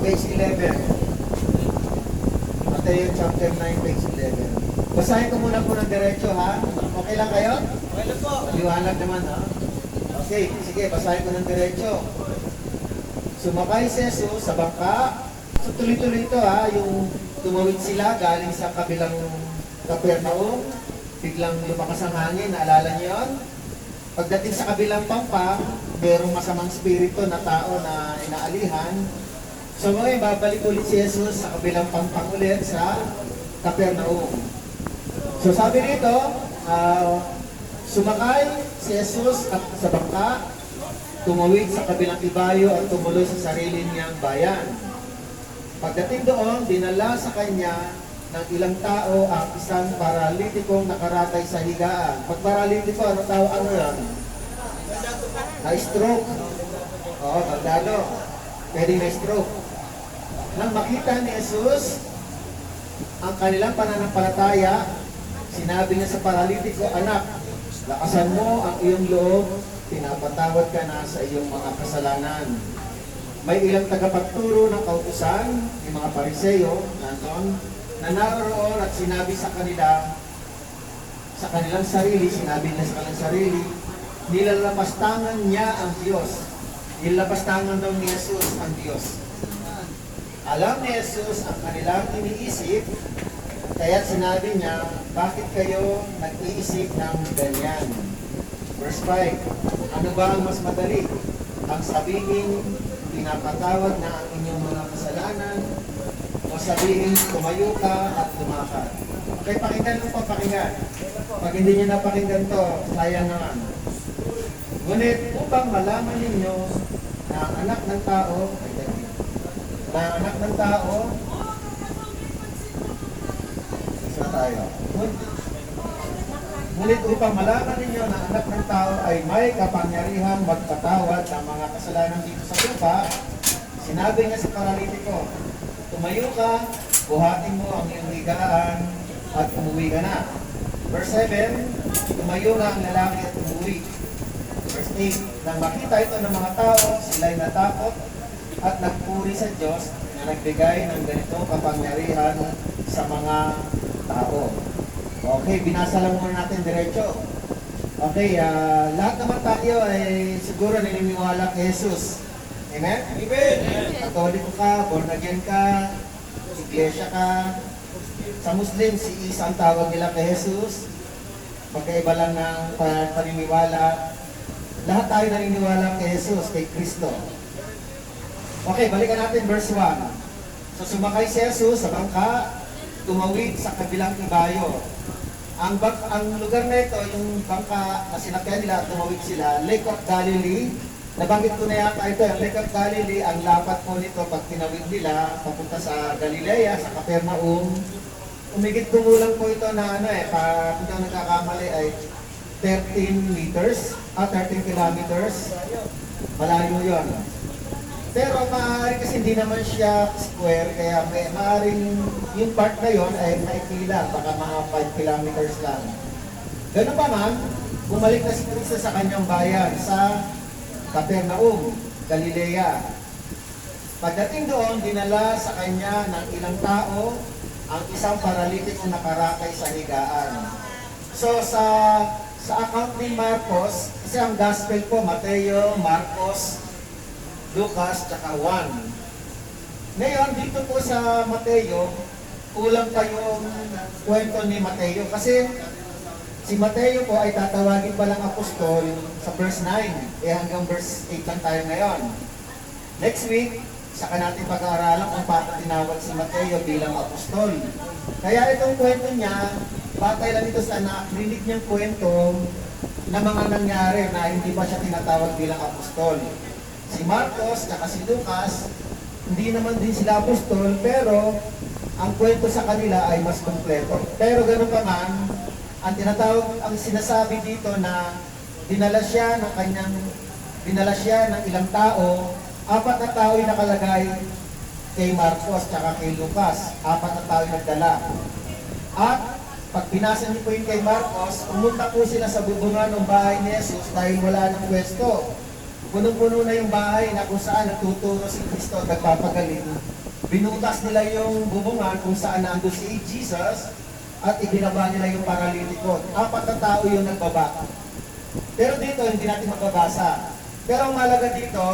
page 11. Mateo chapter 9, page 11. Basahin ko muna po ng diretso, ha? Okay lang kayo? Okay lang po. Maliwanag naman, ha? Okay, sige, basahin ko ng diretso. Sumakay si Jesus sa bangka. So tuloy-tuloy ito, ha? Yung tumawid sila galing sa kabilang Capernaum. Biglang lumakas ang hangin, naalala niyo yun? Pagdating sa kabilang pampang, mayroong masamang spirito na tao na inaalihan. So ngayon, babalik ulit si Jesus sa kabilang pampang ulit sa Capernaum. So sabi rito, sumakay si Jesus at sa bangka, tumawid sa kabilang ibayo at tumuloy sa sarili niyang bayan. Pagdating doon, dinala sa kanya ng ilang tao ang isang paralitikong nakaratay sa higaan. Pag paralitiko, ano tawag ano yan? Na-stroke. Oo, tandado. Pwede na-stroke. Nang makita ni Jesus ang kanilang pananampalataya, sinabi niya sa paralitiko, "Anak, lakasan mo ang iyong loob, pinapatawad ka na sa iyong mga kasalanan." May ilang tagapagturo ng kautusan, yung mga Pariseo, na naroon at sinabi sa kanila, sa kanilang sarili, sinabi nila sa kanilang sarili, nilalapastangan niya ang Diyos. Nilalapastangan daw ni Jesus ang Diyos. Alam ni Jesus ang kanilang iniisip, kaya sinabi niya, bakit kayo nag-iisip ng ganyan? Verse 5, ano ba ang mas madali? Ang sabihin, pinapatawad na ang inyong mga kasalanan, o sabihin, tumayo ka at lumakad. Okay, pakinggan mo pa, pakinggan. Pag hindi niyo napakinggan to, sayang naman. Ngunit upang malaman ninyo na ang anak ng tao, isa tayo. Ngunit upang malaman ninyo na anak ng tao ay may kapangyarihan magpatawad ng mga kasalanan dito sa lupa, sinabi niya sa paralitiko, tumayo ka, buhatin mo ang iyong higaan at umuwi ka na. Verse 7, tumayo na ang lalaki at umuwi. Verse 8, nang makita ito ng mga tao, sila'y natakot at nagpuri sa Diyos na nagbigay ng ganitong kapangyarihan sa mga tao. Okay, binasa lang muna natin diretso. Okay, lahat naman tayo ay siguro naniniwala kay Jesus. Amen? Amen! Katoliko ka, born again ka, iglesia ka. Sa Muslim, si Isa ang tawag nila kay Jesus. Magkaiba lang ng paniniwala. Lahat tayo naniniwala kay Jesus, kay Kristo. Okay, balikan natin verse 1. So sumakay si Jesus sa bangka, tumawid sa kabilang ibayo. Ang lugar na ito, yung bangka na sinakyan nila, tumawid sila, Lake of Galilee. Nabanggit ko na yata ito, ang Lake of Galilee, ang lapat po nito pag tinawid nila, papunta sa Galilea, sa Capernaum. Umigit kumulang po ito na kung na nagkakamali ay 13 meters, 13 kilometers. Malayo yun. Pero maaari kasi hindi naman siya square, kaya maaaring yung part na yun ay maikila, baka mga 5 kilometers lang. Ganun pa man, bumalik na si Cristo sa kanyang bayan, sa Capernaum, Galilea. Pagdating doon, dinala sa kanya ng ilang tao ang isang paralitikong nakarakay sa higaan. So sa account ni Marcos, kasi ang gospel po, Mateo, Marcos, Lucas, tsaka Juan. Ngayon, dito po sa Mateo, kulang pa yung kwento ni Mateo. Kasi si Mateo po ay tatawagin palang apostol sa verse 9. Hanggang verse 8 lang tayo ngayon. Next week, saka natin pag-aaralan kung paano tinawag si Mateo bilang apostol. Kaya itong kwento niya, batay lang ito sa narinig niyang kwento na mga nangyari na hindi pa siya tinatawag bilang apostol. Si Marcos at si Lucas, hindi naman din sila apostol, pero ang kwento sa kanila ay mas kompleto. Pero ganun pa man, ang sinasabi dito na dinala siya ng ilang tao, 4 na tao yung nakalagay kay Marcos at kay Lucas. 4 na tao yung nagdala. At pag binasa niyo po yung kay Marcos, pumunta po sila sa bubungan ng bahay ni Jesus dahil wala ng pwesto. Punong-puno na yung bahay na kung saan natuturo si Kristo at nagpapagaling. Binutas nila yung bubungan kung saan nandun si Jesus at ibinaba nila yung paralitiko. 4 na tao yung nagbaba. Pero dito, hindi natin mababasa. Pero ang malaga dito,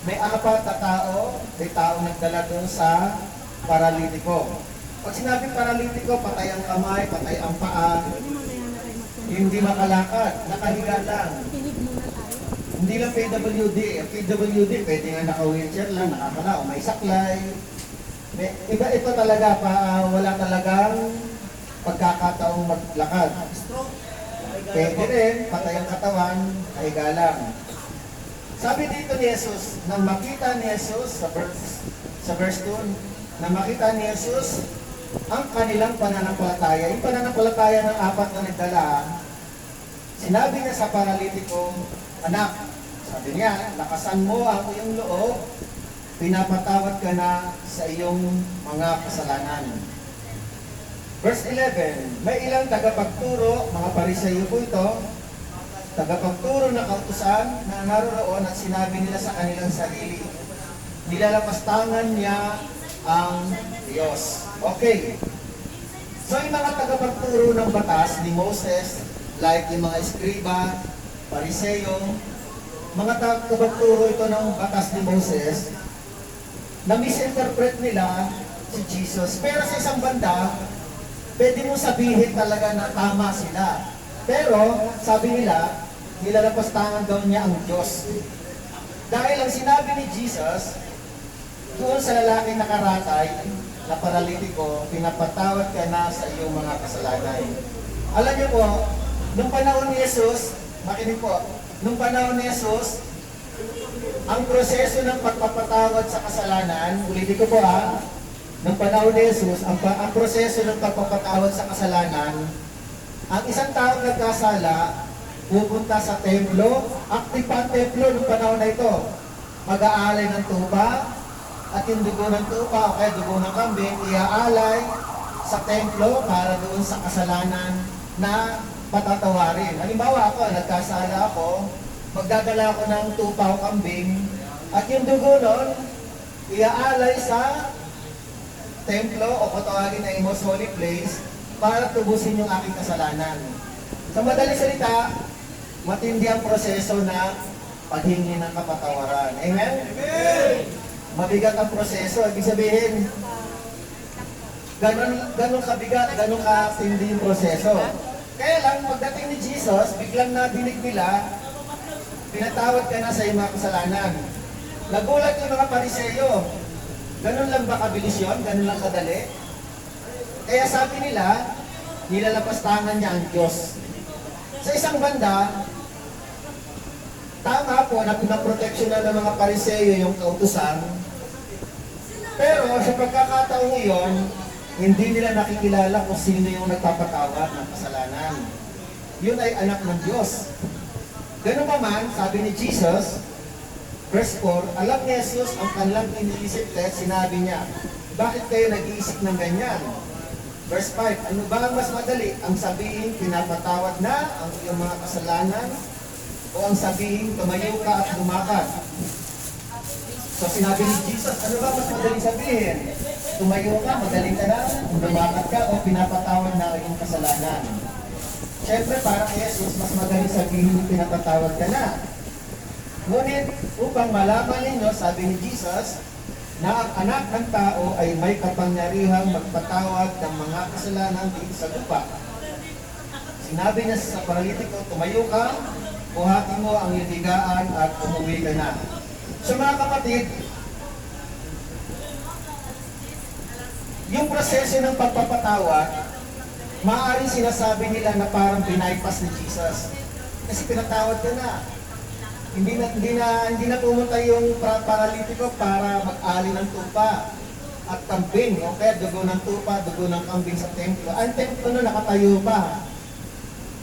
may 4 na tao, may tao nagdala doon sa paralitiko. Pag sinabi paralitiko, patay ang kamay, patay ang paa, hindi makalakad, nakahiga lang. Hindi lang PWD. Ang PWD, pwede nga naka-wheelchair lang, nakakala, o may saklay. Iba ito talaga, wala talagang pagkakataong maglakad. Pwede rin, patay ang katawan, kahiga lang. Sabi dito ni Jesus, nang makita ni Jesus sa verse 2, nang makita ni Jesus ang kanilang pananampalataya, yung pananampalataya ng 4 na nagdala, sinabi niya sa paralitiko, anak, sabi niya, lakasan mo ang iyong loob, pinapatawad ka na sa iyong mga kasalanan. Verse 11, may ilang tagapagturo, mga Pariseyo po ito, tagapagturo na kautusan na naroon at sinabi nila sa kanilang sarili, nilalapastangan niya ang Diyos. Okay. So yung mga tagapagturo ng batas ni Moses, like yung mga eskriba, Pariseyo, mga tagapagturo ito ng batas ni Moses, na misinterpret nila si Jesus. Pero sa isang banda, pwede mo sabihin talaga na tama sila. Pero, sabi nila, nilalapastangan daw niya ang Diyos. Dahil ang sinabi ni Jesus, doon sa lalaking nakaratay, na paralitiko, pinapatawad ka na sa iyong mga kasalanan. Alam niyo po, nung panahon ni Jesus, makinig po, nung panahon ni Jesus, ang proseso ng pagpapatawad sa kasalanan, ulitin ko po nung panahon ni Jesus, ang proseso ng pagpapatawad sa kasalanan, ang isang taong nagkasala, pupunta sa templo, active pa ang templo nung panahon na ito. Mag-aalay ng tupa, at yung dugo ng tupa o kaya dugo ng kambing, iaalay sa templo para doon sa kasalanan na patatawarin. Halimbawa ako, nagkasala ako, magdadala ako ng tupa o kambing, at yung dugo nun, iaalay sa templo o patawagin na yung most holy place para tubusin yung aking kasalanan. Sa madaling salita, matindi ang proseso na paghingi ng kapatawaran. Amen? Amen! Mabigat ang proseso. Ibig sabihin, ganun kabigat, ganun katindi yung proseso. Kaya lang, pagdating ni Jesus, biglang nadinig nila, pinatawad ka na sa iyong mga kasalanan. Nagulat yung mga Pariseyo. Ganun lang ba kabilis yun? Ganun lang kadali? Kaya sabi nila, nilalapastangan niya ang Diyos. Sa isang banda, tama po na pinaproteksyon na ng mga Pariseyo yung kautusan, pero sa pagkakataong iyon, hindi nila nakikilala kung sino yung nagpapatawad ng kasalanan. Yun ay anak ng Diyos. Ganun pa man, sabi ni Jesus, verse 4, alam ni Jesus ang kanilang iniisip at sinabi niya, bakit kayo nag-iisip ng ganyan? Verse 5, ano ba ang mas madali? Ang sabihin, pinapatawad na ang iyong mga kasalanan? O ang sabihin, tumayo ka at lumakad? So sinabi ni Jesus, ano ba mas madali sabihin? Tumayo ka, magaling ka na, lumakad ka, o pinapatawad na ang iyong kasalanan? Siyempre, para kay Jesus, mas magaling sabihin, pinapatawad ka na. Ngunit, upang malaman ninyo, sabi ni Jesus, na ang anak ng tao ay may kapangyarihang magpatawad ng mga kasalanan dito sa lupa. Sinabi niya sa paralitiko, tumayo ka, buhatin mo ang iyong higaan at umuwi ka na. So mga kapatid, yung proseso ng pagpapatawad, maaaring sinasabi nila na parang binaypass ni Jesus. Kasi pinatawad ka na. Hindi na pumunta yung paralitiko para mag-ali ng tupa at kambing. O kaya dugo ng tupa, dugo ng kambing sa templo. Ang templo na nakatayo pa.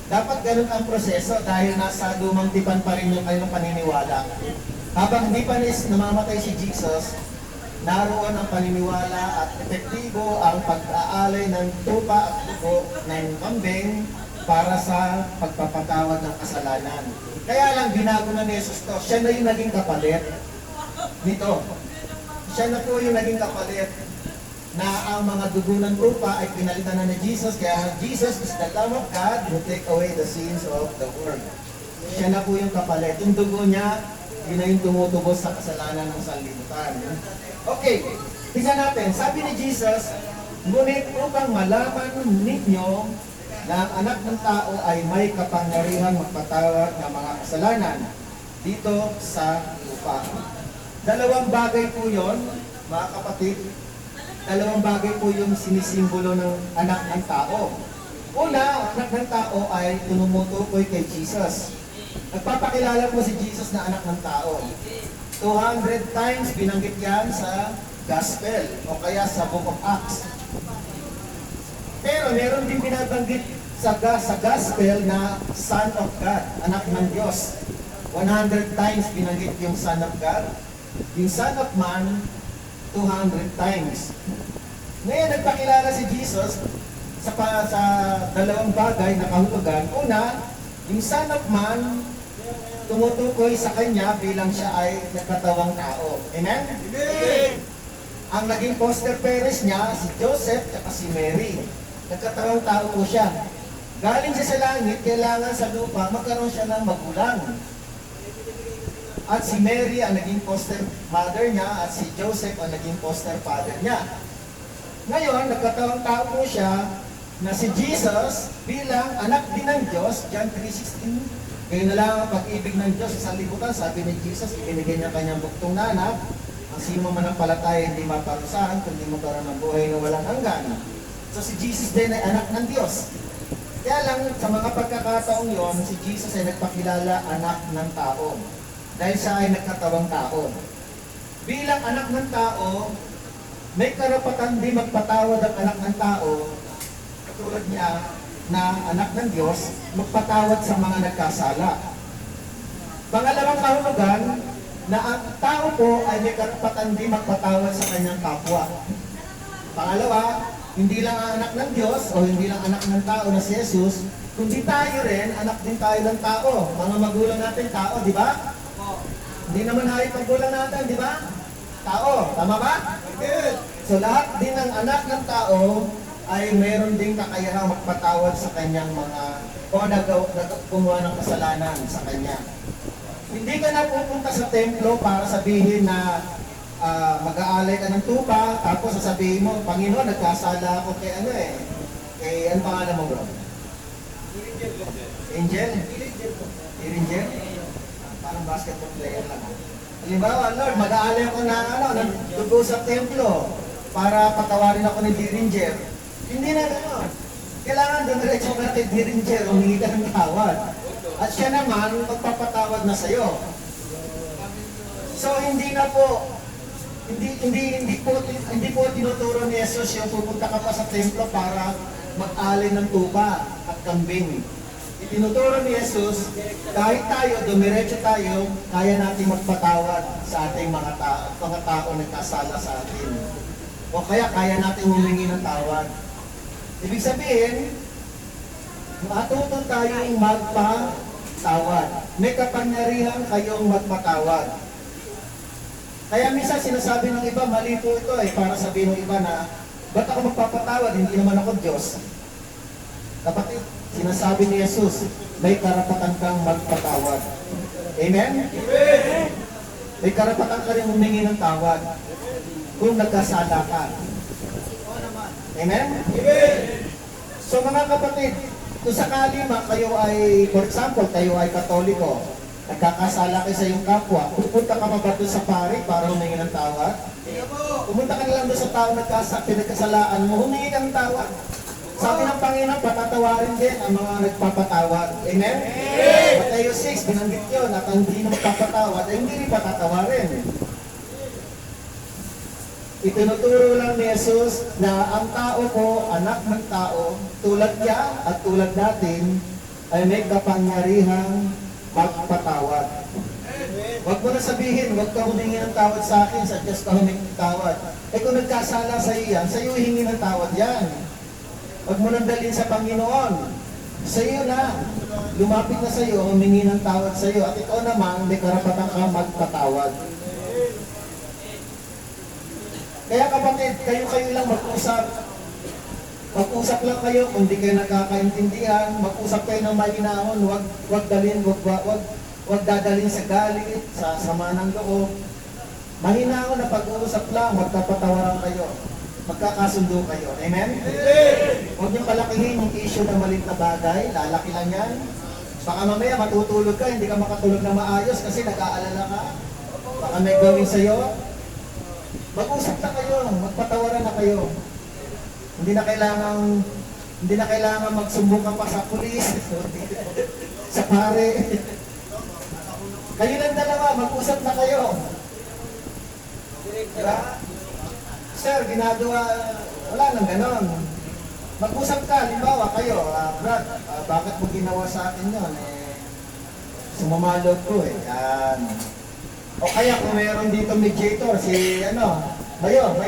Dapat ganun ang proseso dahil nasa lumang tipan pa rin yung kanilang paniniwala. Habang hindi pa namamatay si Jesus, naroon ang paniniwala at epektibo ang pag-aalay ng tupa at dugo ng kambing para sa pagpapatawad ng kasalanan. Kaya lang binago na ni Jesus to. Siya na yung naging kapalit nito. Siya na po yung naging kapalit na ang mga dugo ng lupa ay pinalitan na ni Jesus. Kaya Jesus is the Lamb of God who take away the sins of the world. Siya na po yung kapalit. Yung dugo niya, yun na yung tumutubos sa kasalanan ng sanlibutan. Okay, tingnan natin. Sabi ni Jesus, ngunit upang malaman ninyo na ang anak ng tao ay may kapangyarihang magpatawad ng mga kasalanan dito sa lupa. Dalawang bagay po yon, mga kapatid. Dalawang bagay po yung sinisimbolo ng anak ng tao. Una, ang anak ng tao ay tumumutukoy kay Jesus. Nagpapakilala po si Jesus na anak ng tao. 200 times binanggit yan sa Gospel o kaya sa Book of Acts. Pero meron din binabanggit sa Gospel na Son of God, anak ng Diyos. 100 times binanggit yung Son of God. Yung Son of Man, 200 times. Ngayon, nagpakilala si Jesus sa dalawang bagay na kahulugan. Una, yung Son of Man, tumutukoy sa kanya bilang siya ay nakatawang tao. Amen? Amen! Ang naging poster parents niya, si Joseph at si Mary. Nagkatawang tao po siya. Galing siya sa langit, kailangan sa lupa magkaroon siya ng magulang. At si Mary ang naging foster mother niya at si Joseph ang naging foster father niya. Ngayon, nagkatawang tao po siya na si Jesus bilang anak din ng Diyos, John 3:16. Kaya na lang ang pag-ibig ng Diyos sa sanlibutan, sabi ni Jesus, ibinigay niya kanyang buktong na anak. Ang sino man ang palataya hindi maparusahan, kundi magkaroon ng buhay na walang hanggan. So si Jesus din ay anak ng Diyos. Kaya lang sa mga pagkakataong yon, si Jesus ay nagpakilala anak ng tao. Dahil siya ay nagkatawang tao. Bilang anak ng tao, may karapatan din magpatawad ang anak ng tao, katulad niya na anak ng Diyos, magpatawad sa mga nagkasala. Pangalawang kahulugan, na ang tao po ay may karapatan din magpatawad sa kanyang kapwa. Pangalawa, hindi lang ang anak ng Diyos o hindi lang anak ng tao na si Jesus, kundi tayo rin, anak din tayo ng tao. Mga magulang natin tao, di ba? Hindi naman hayop magulang natin, di ba? Tao, tama ba? So lahat din ng anak ng tao ay mayroon ding kakayahang magpatawad sa kanyang mga o gumawa ng kasalanan sa kanya. Hindi ka na pupunta sa templo para sabihin na mag-aalay ka ng tupa, tapos sasabihin mo, Panginoon, nagkasala ako kay ano eh. Kay ano pangalan mo bro? Angel? Angel? Parang basketball player lang. Halimbawa, Lord, mag-aalay ako ng dugo sa templo para patawarin ako ni Diringer. Hindi na gano'n. Kailangan doon diretso ka kay Diringer, humingi ka ng tawad. At siya naman, magpapatawad na sa'yo. So, hindi na po, hindi po tinuturo ni Jesus yung pupunta ka pa sa templo para mag-alay ng tupa at kambing. Itinuturo ni Jesus, kahit tayo, dumiretso tayo, kaya natin magpatawad sa ating mga tao nagkasala sa atin. O kaya natin humingi ng tawad. Ibig sabihin, matuto tayong magpatawad. May kapangyarihan kayong magpatawad. Kaya minsan sinasabi ng iba, mali po ito para sabihin ng iba na, ba't ako magpapatawad? Hindi naman ako Diyos. Kapatid, sinasabi ni Jesus, may karapatan kang magpatawad. Amen? Amen! May karapatan ka rin humingi ng tawad kung nagkasala ka. Amen? Amen! So mga kapatid, kung sakali kayo ay, for example, kayo ay Katoliko, nagkakasala kayo sa iyong kapwa, pupunta ka pa ba doon sa pari para humingi ng tawad? Pumunta ka na lang doon sa tao nagkasalaan mo, humingi ng tawad. Sabi ng Panginoon, patatawarin din ang mga nagpapatawad. Amen? Mateo 6, binanggit yun, at ang hindi na magpapatawad, ay hindi rin patatawarin. Itinuturo lang ni Jesus na ang tao ko, anak ng tao, tulad niya at tulad natin, ay may kapangyarihang magpatawad. Huwag mo na sabihin, huwag ka humingi ng tawad sa akin, sa Diyos ka humingi ng tawad. Eh kung nagkasala sa iyo yan, sa iyo hingi ng tawad yan. Huwag mo nang dalhin sa Panginoon. Sa iyo na. lumapit na sa iyo, humingi ng tawad sa iyo, at ikaw naman may karapatan kang magpatawad. Kaya kapatid, kayo lang mag-usap. Mag-usap lang kayo kung di kayo nagkakaintindihan, mag-usap kayo ng mahinahon, wag dadalhin sa galit, sa sama ng loob. Mahinahon na pag-uusap lang, magkapatawaran kayo. Magkakasundo kayo. Amen? Huwag niyong palakihin yung issue ng maliit na bagay, lalaki lang yan. Baka mamaya matutulog ka, hindi ka makatulog na maayos kasi nag-aalala ka. Baka may gawin sa'yo. Mag-usap na kayo, magpatawaran na kayo. Hindi na kailangan magsumbong pa sa pulis, sa pare. Kayo lang dalawa, mag-usap na kayo. Diba? Sir, ginagawa, wala nang ganon. Mag-usap ka, limbawa kayo, Brad, bakit mo ginawa sa akin yun? Sumamalog ko eh. O kaya kung mayroon dito mediator, si Mayor.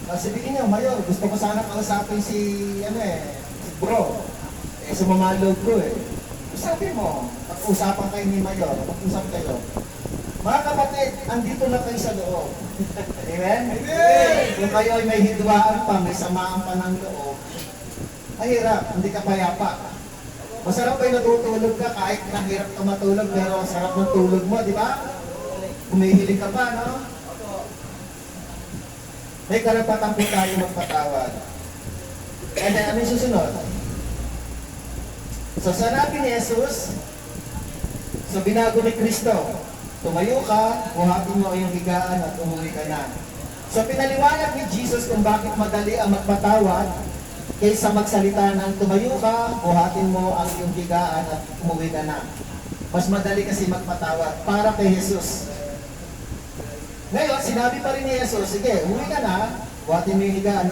Sabihin niyo, Mayor, gusto ko sana kausapin si bro. Sumamalog ko eh. Sabi mo, pag-usapan kayo ni Mayor, pag-usap kayo. Mga kapatid, andito na kayo sa loob. Amen? Kung kayo ay may hidwaan pa, may samaan pa ng loob, mahirap, hindi ka payapa. Masarap kayo natutulog ka, kahit nahirap ka matulog, pero sarap ng tulog mo, di ba? Humihilig ka pa, no? May karapatan po tayo magpatawad. And then, ano yung susunod? So, sanabi ni Jesus, so binago ni Kristo, tumayo ka, buhatin mo iyong higaan at umuwi ka na. So pinaliwanag ni Jesus kung bakit madali ang magpatawad kaysa magsalita ng tumayo ka, buhatin mo ang iyong higaan at umuwi ka na. Mas madali kasi magpatawad para kay Jesus. Ngayon, sinabi pa rin ni Jesus, sige, umuwi ka na, buhatin mo yung higaan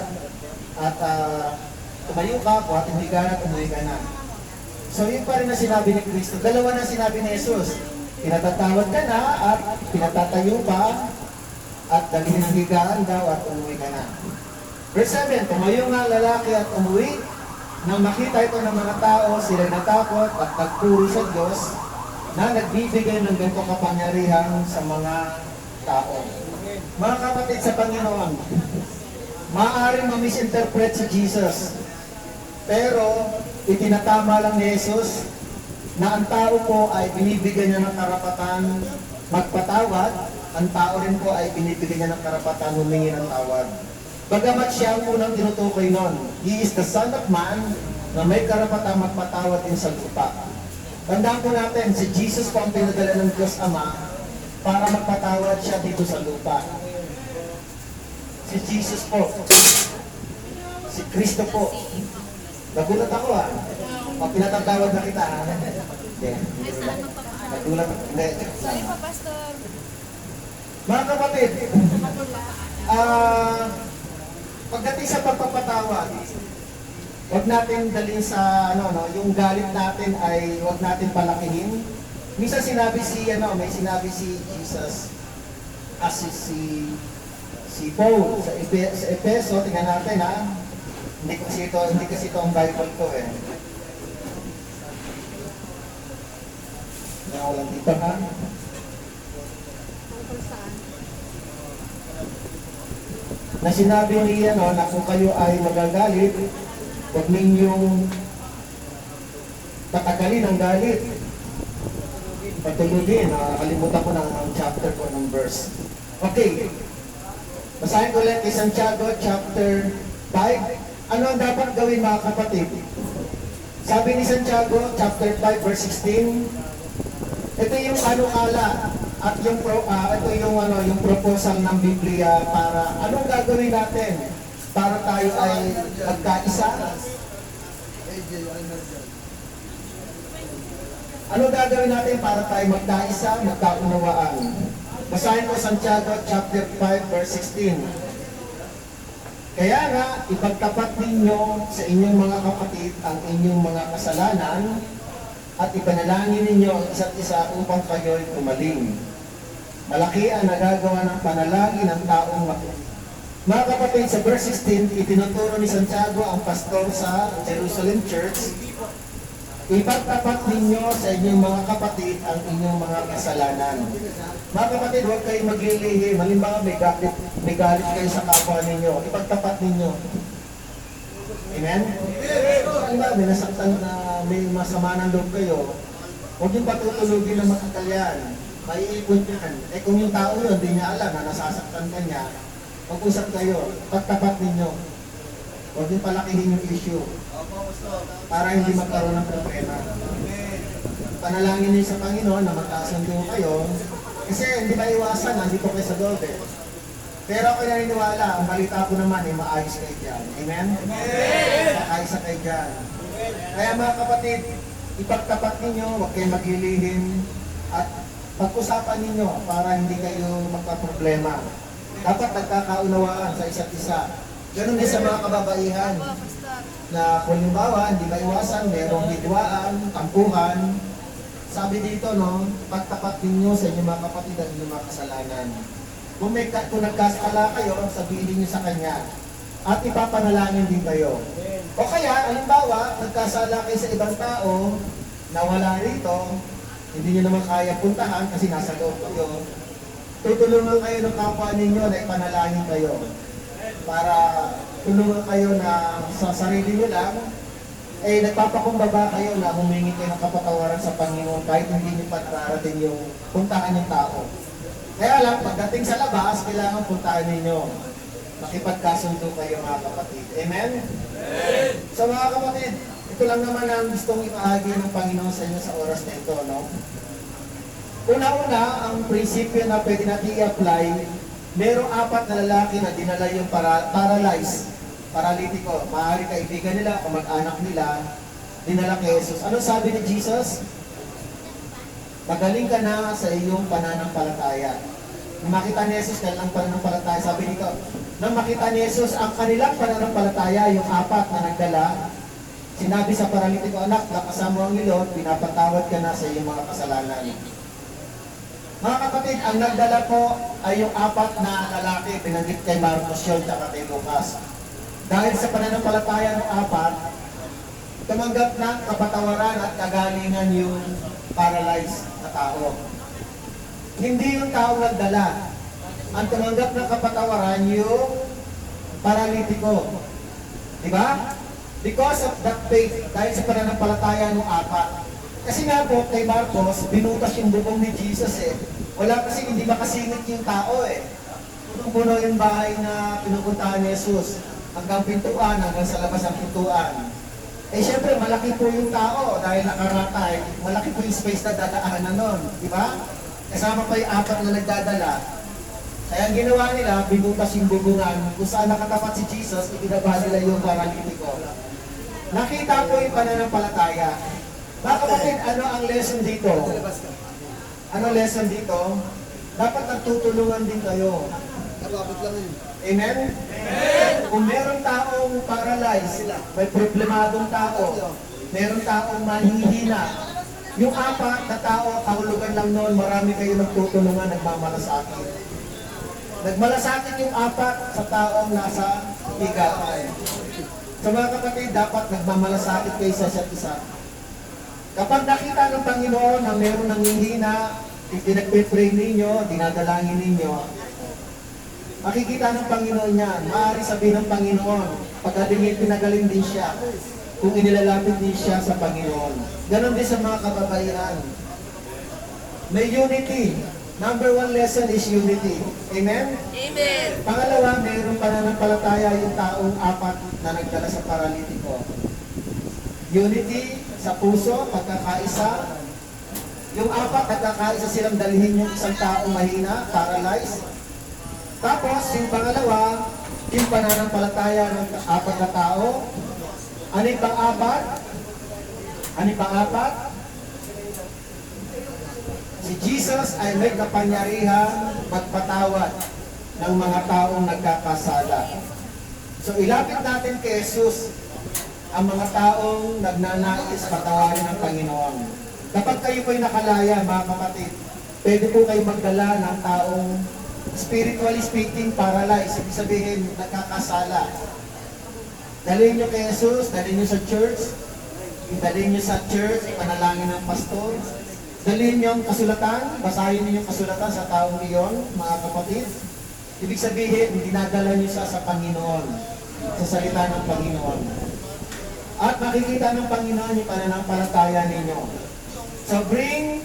at tumayo ka, buhatin mo yung higaan at umuwi ka na. So yun pa rin na sinabi ni Kristo. Dalawa na sinabi ni Jesus. Pinatatawad ka na at pinatatayo pa at dalhin ang higaan daw at umuwi ka na. Verse 7, tumayo nga lalaki at umuwi. Nang makita ito ng mga tao, sila natakot at nagpuri sa Diyos na nagbibigay ng ganitong kapangyarihan sa mga tao. Mga kapatid sa Panginoon, maaaring ma-misinterpret si Jesus. Pero itinatama lang ni Jesus na ang tao po ay binibigyan niya ng karapatan magpatawad, ang tao rin po ay binibigyan niya ng karapatan humingi ng tawad. Bagamat siya ang unang tinutukoy nun, He is the Son of Man na may karapatan magpatawad din sa lupa. Tandaan po natin, si Jesus po ang pinadala ng Diyos Ama para magpatawad siya dito sa lupa. Si Jesus po, si Kristo po. Nagulat ako pag pinatatawad na kita nagulat ako. Sorry po, Pastor. Mga kapatid, pagdating sa pagpapatawad, huwag natin dalhin sa yung galit natin ay huwag natin palakihin. Minsan sinabi may sinabi si Jesus si Paul sa Epeso, tingnan natin hindi kasi ito ang Bible ko eh. Nawalan dito na sinabi niya na kung kayo ay magagalit, huwag ninyong patagalin ang galit. Patulugin. Nakalimutan ko ng chapter ko ng verse. Okay. Basahin ko ulit kay Santiago chapter 5. Ano ang dapat gawin mga kapatid? Sabi ni Santiago chapter 5 verse 16, ito yung panukala at yung yung proposal ng Biblia para anong gagawin natin para tayo ay magkaisa? Anong gagawin natin para tayo magkaisa, magkaunawaan? Basahin ko Santiago chapter 5 verse 16. Kaya nga, ipagtapat ninyo sa inyong mga kapatid ang inyong mga kasalanan at ipanalangin ninyo ang isa't isa upang kayo'y tumaling. Malaki ang nagagawa ng panalangin ng taong mga kapatid, sa verse 16, itinuturo ni Santiago ang pastor sa Jerusalem Church Ipagtapat ninyo sa inyong mga kapatid ang inyong mga kasalanan. Mga kapatid, huwag kayong maglilihim. Halimbawa, may galit kayo sa kapwa ninyo. Ipagtapat ninyo. Amen? Halimbawa, may nasaktan na may masama ng loob kayo. Huwag yung patutulugin ng matatalyan. Maiipon yan. Eh kung yung tao yun, hindi niya alam na nasasaktan ka niya, mag-usap kayo. Pagtapat ninyo. Huwag yung palakihin yung issue. Para hindi magkaroon ng problema. Panalangin niyo sa Panginoon na magkasundo kayo. Kasi hindi ba iwasan, nandito kayo sa loob eh. Pero ako naniniwala, ang balita ko naman ay maayos kayo dyan. Amen? Maayos kayo dyan. Kaya mga kapatid, ipagtapat ninyo, huwag kayong maglilihim, at pag-usapan ninyo para hindi kayo magka-problema. Dapat nagkakaunawaan sa isa't isa. Ganun din sa mga kababaihan na kung halimbawa, hindi ba iwasan, merong hidwaan, tampuhan. Sabi dito, no, pagtapat ninyo sa inyong mga kapatid at inyong mga kasalanan. Kung nagkasala kayo, sabihin niyo sa Kanya. At ipapanalangin din kayo. O kaya, halimbawa, nagkasala kayo sa ibang tao na wala rito, hindi niyo naman kaya puntahan kasi nasa loob kayo. Tutulungan kayo ng kapwa ninyo na ipanalangin kayo. Para tulungan kayo na sa sarili nyo lang, eh nagpapakumbaba kayo na humingi kayo ng kapatawaran sa Panginoon kahit hindi nyo patrarating yung puntahan ng tao. Kaya lang, pagdating sa labas, kailangan puntahan ninyo. Makipagkasundo kayo mga kapatid. Amen? Amen! So mga kapatid, ito lang naman ang gustong ipahagi ng Panginoon sa inyo sa oras na ito, no? Una-una, ang prinsipyo na pwede natin i-apply, merong 4 na lalaki na dinala yung paralyzed, paralitiko. Maaari kaibigan nila o mag-anak nila, dinala kay Jesus. Ano sabi ni Jesus? Magaling ka na sa iyong pananampalataya. Nung makita ni Jesus kailang pananampalataya, sabi nito, nang makita ni Jesus ang kanilang pananampalataya, yung 4 na nagdala, sinabi sa paralitiko, anak, lakasan mo ang ilot, pinapatawad ka na sa iyong mga kasalanan. Mga kapatid, ang nagdala po ay yung 4 na lalaki, pinanggit kay Marcos yun, at kay Lucas. Dahil sa pananampalataya ng 4, tumanggap ng kapatawaran at kagalingan yung paralyzed na tao. Hindi yung tao nagdala. Ang tumanggap ng kapatawaran yung paralitiko. Diba? Because of that faith, dahil sa pananampalataya ng 4. Kasi nga po, kay Marcos, binutas yung bubong ni Jesus eh. Wala kasi, hindi makasingit yung tao eh. Punong-puno yung bahay na pinupuntahan ni Jesus. Hanggang pintuan, hanggang sa labas ng pintuan. Eh syempre, malaki po yung tao dahil nakaratay. Malaki po yung space na dadaanan nun. Di ba? Kasama pa yung 4 na nagdadala. Kaya ang ginawa nila, binutas yung bubungan. Kung saan nakatapat si Jesus, ibinaba nila yung paralitiko. Nakita po yung pananampalataya. Mga kapatid, ano ang lesson dito? Ano lesson dito? Dapat nagtutulungan din kayo. Amen? Kung meron taong paralyzed, may problemadong tao, meron taong mahihina, yung 4 na tao, kahulugan lang noon, marami kayo nagtutulungan, nagmamalasakit. Nagmalasakit yung 4 sa taong nasa higatan. So mga kapatid, dapat nagmamalasakit kayo sa isa't isa. Kapag nakita ng Panginoon na meron nanghihina, pinagpe-pray ninyo, dinadalangin ninyo, makikita ng Panginoon yan. Maaari sabihin ng Panginoon, pagkadingin pinagaling din siya, kung inilalapit din siya sa Panginoon. Ganon din sa mga kababaihan. May unity. Number 1 lesson is unity. Amen? Amen. Pangalawa, mayroong pananampalataya yung taong 4 na nagdala sa paralitiko. Unity sa puso, pagkakaisa. Yung 4, nagkakaisa silang dalhin yung isang taong mahina, paralyzed. Tapos, yung pangalawa, yung pananampalataya ng 4 na tao. Ano yung pang-4? Ano yung pang-4? Si Jesus ay may kapangyarihan magpatawad ng mga taong nagkakasala. So, ilapit natin kay Jesus ang mga taong nagnanais patawarin ng Panginoon. Kapag kayo po'y nakalaya, mga kapatid, pwede po kayo magdala ng taong spiritually speaking paralyzed. Ibig sabihin, nakakasala. Dalhin nyo kay Jesus, dalhin nyo sa church, Idalhin nyo sa church, panalangin ng pastor. Dalhin nyo ang kasulatan, basahin niyo yung kasulatan sa taong iyon, mga kapatid. Ibig sabihin, dinadala nyo sa Panginoon, sa salita ng Panginoon. At makikita ng Panginoon yung pananampalataya ninyo. So bring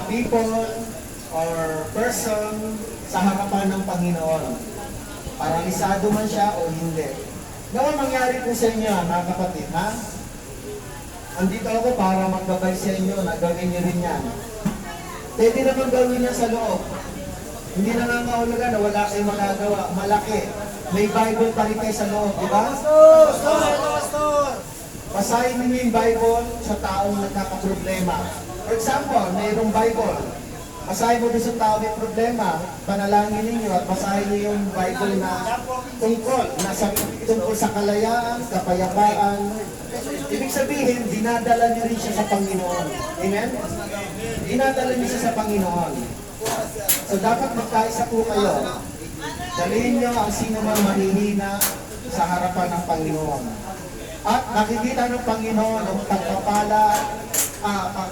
people or person sa harapan ng Panginoon. Paralisado man siya o hindi. Naman mangyari po sa inyo, mga kapatid, ha? Andito ako para magbabay sa inyo na gawin niyo rin yan. Pwede naman gawin yan sa loob. Hindi na nangangahulugan na wala kayong magagawa. Malaki. May Bible pa rin kayo sa loob, di ba? Pastor! Basahin niyo yung Bible sa taong nagkakaproblema. For example, mayroong Bible. Basahin mo din sa tao may problema, panalangin ninyo at basahin niyo yung Bible na tungkol sa kalayaan, kapayapaan. Ibig sabihin, dinadala niyo rin siya sa Panginoon. Amen? Dinadala niyo siya sa Panginoon. So dapat magkaisa po kayo. Dalhin niyo ang sino mang mahihina sa harapan ng Panginoon. At nakikita ng Panginoon ang pagpapala,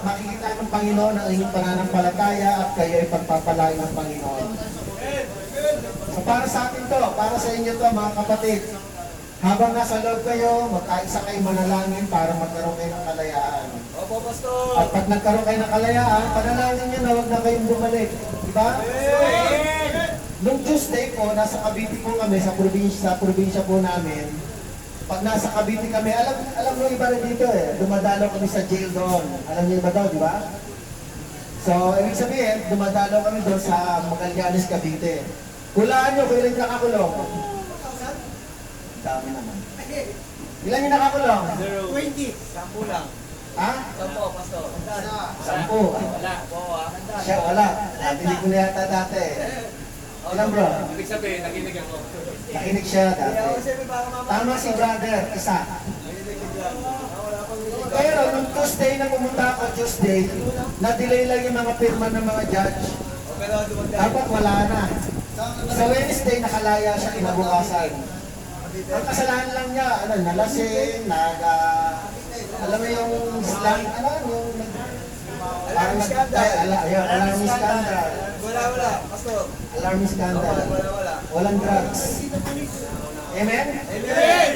makikita ng Panginoon ang inyong pananampalataya at kayo ay pagpapalain ng Panginoon. So para sa atin to, para sa inyo to mga kapatid, habang nasa loob kayo, magkaisa kayo manalangin para magkaroon kayo ng kalayaan. Opo, Pastor! At pag nagkaroon kayo ng kalayaan, panalangin nyo na huwag na kayong bumalik. Diba? Noong Tuesday po, nasa Cavite po kami, sa probinsya po namin. Pag nasa Cavite kami, alam mo iba rin dito eh, dumadalo kami sa jail doon. Alam niyo ba daw, di ba? So, ibig sabihin, dumadalo kami doon sa Magallanes, Cavite. Hulaan nyo, kung ilan yung nakakulong? Dami naman. Ilan yung nakakulong? 20. 10 lang. Ha? 10, Pastor. 10. Wala. Siya, wala. Nabili ko na yata dati. Ilan bro? Ibig sabihin, nakinig ako. Nakinig siya dati. Tama si brother, isa. Pero nung Tuesday na pumunta ako, Tuesday, na-delay lang yung mga pirma ng mga judge. Dapat wala na. Sa Wednesday, nakalaya siya kinabukasan. Ang kasalanan lang niya, nalasing, alam mo yung slang, yung alarm scandal. Wala, Pastor. Alarm scandal. Wala. Walang drugs. Amen? Amen!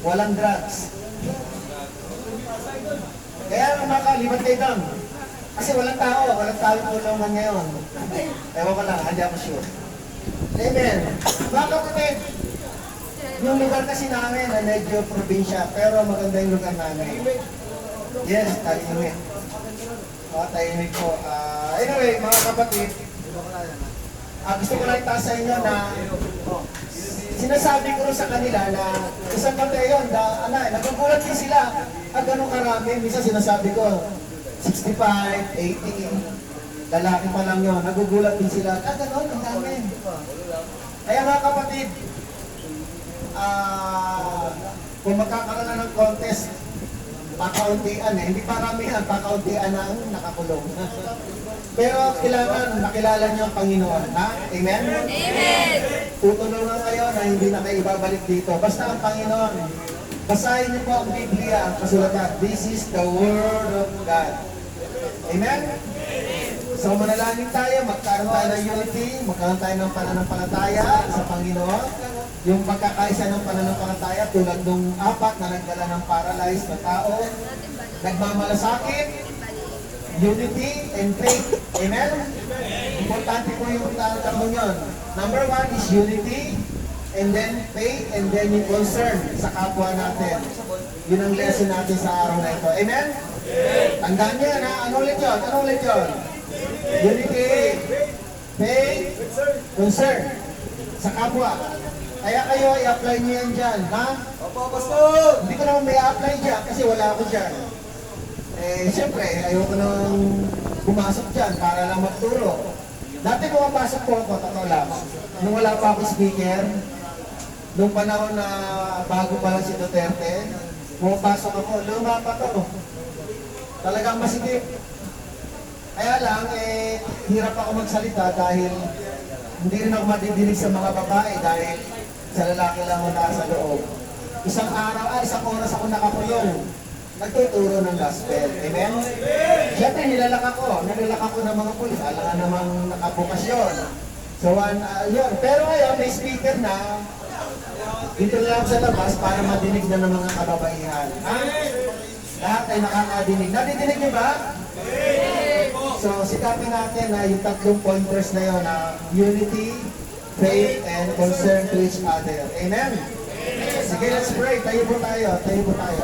Walang drugs. Kaya makalibat kayo doon. Kasi walang tao yung tulungan ngayon. Ewan ko lang, hindi ako sure. Amen. Mga kapatid, yung lugar kasi namin ay medyo probinsya, pero maganda yung lugar namin. Yes, tahimik. Tahimik po. Anyway, mga kapatid, gusto ko lang itaas sa inyo na sinasabi ko sa kanila na isang kante yun, nagugulat din sila. Ganun karami, minsan sinasabi ko, 65, 80, lalaki pa lang yun. Nagugulat din sila, ganun, ang dami. Kaya mga kapatid, kung magkakaroon na ng contest, pakauntian hindi paramihan, pakauntian ang nakakulong. Pero kailangan makilala niyo ang Panginoon, ha? Amen? Amen! Tutulungan kayo na hindi na kayo ibabalik dito. Basta ang Panginoon. Basahin niyo po ang Biblia, ang kasulatan. This is the Word of God. Amen? So manalangin tayo, magkaroon tayo ng unity, magkaroon tayo ng pananampalataya sa Panginoon. Yung pagkakaisa ng pananampalataya tulad ng 4 na nagdala ng paralyzed na tao, nagmamalasakit, unity and faith. Amen? Importante po yung tatlong yun. Number 1 is unity, and then faith, and then yung concern sa kapwa natin. Yun ang lesson natin sa araw na ito. Amen? Tandaan niyo na, ano ulit yun? Unity, faith, concern sa kapwa. Kaya kayo, i-apply niyo yan dyan, ha? Opo, Pastor! Hindi ko naman may apply dyan kasi wala ako dyan. Siyempre, ayoko nang pumasok dyan para lang magturo. Dati pumapasok po ako, totoo lang. Nung wala pa ako speaker, nung panahon na bago pa lang si Duterte, pumapasok ako, luma pa to. Talagang masikip. Kaya lang, hirap ako magsalita dahil hindi rin ako madidinig sa mga babae dahil sa lalaki lang ako nasa loob. isang oras ako nakakulong. Nagtuturo ng gospel. Amen? Siyempre, nilalak ako ng mga pulis. Alam nga namang nakabukasyon. So, yun. Pero ngayon, may speaker na. Dito na lang sa labas para madinig na ng mga kababaihan. Ha? Lahat ay nakakadinig. Nadidinig niyo ba? So, sikapin natin na yung 3 pointers na yun, na unity, faith, and concern to each other. Amen? Sige, let's pray. Tayo po tayo. Tayo!